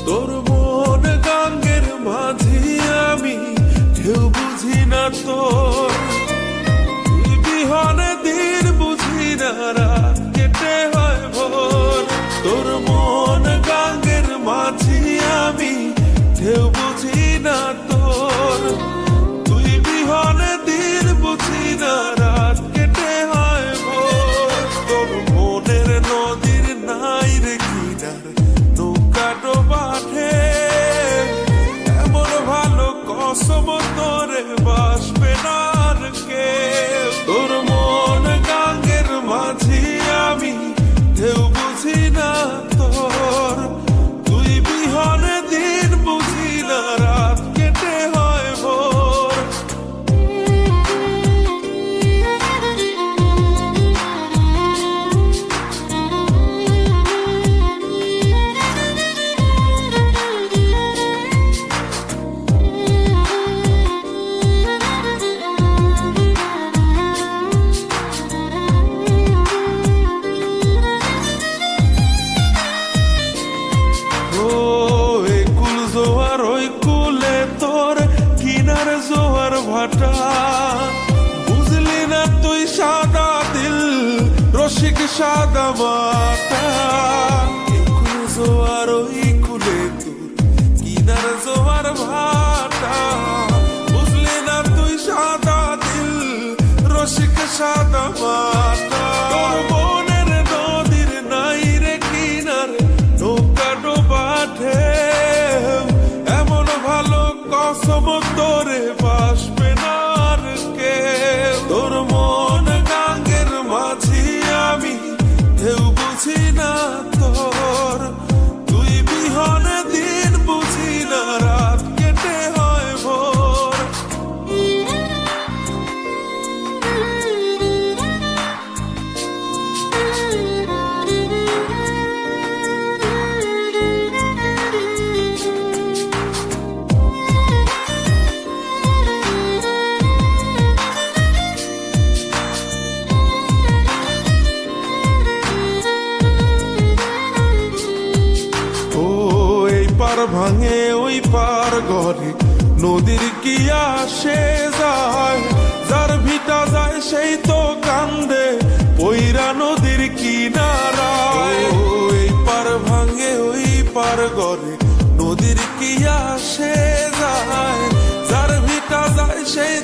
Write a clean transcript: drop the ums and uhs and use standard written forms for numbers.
তোর মন গাঙ্গের মাঝি আমি, ঢেউ বুঝি না তোর, তুই বিহনে দিন বুঝি না, রাত কেটে হয় ভোর। তোর মন গাঙ্গের মাঝি আমি, ঢেউ বুঝি না তোর, তুই বিহনে দিন বুঝি না, রাত কেটে হয় ভোর। তোর মনের নদীর নাই রে কিনার, নৌকা ডোবাঠে, এমন ভালো কসম তোরে বাসবে না আর কেউ। তোর মন গাঙ্গের মাঝি আমি, ঢেউ বুঝি না তোর, তুই বিহনে দিন বুঝি না, রাত কেটে হয় ভোর। ভাটা বুঝলি না তুই, সাদা দিল রসিক সাদা মাটা, কুল জোয়ার ওই কুলে তোর কিনার জোয়ার ভাটা। বুঝলি না তুই, সাদা দিল রসিক সাদা মাটা। তোর মনের নদীর নাই রে কিনার, নৌকা ডোবাঠে, এমন ভালো কসম তোরে বাসবে না আর কেউ। তোর মন গাঙ্গের মাঝি আমি, ঢেউ বুঝি না তোর, তুই বিহনে দিন বুঝি না, রাত কেটে হয় ভোর। ভাঙে ওই পার ঘরে নদীর কি আসে যায়, যার ভিটা যায় সেই তো কান্দে পইরা নদীর কিনারায়। ওই পার ভাঙে ওই পার ঘরে নদীর কি আসে যায়, যার ভিটা যায় সেই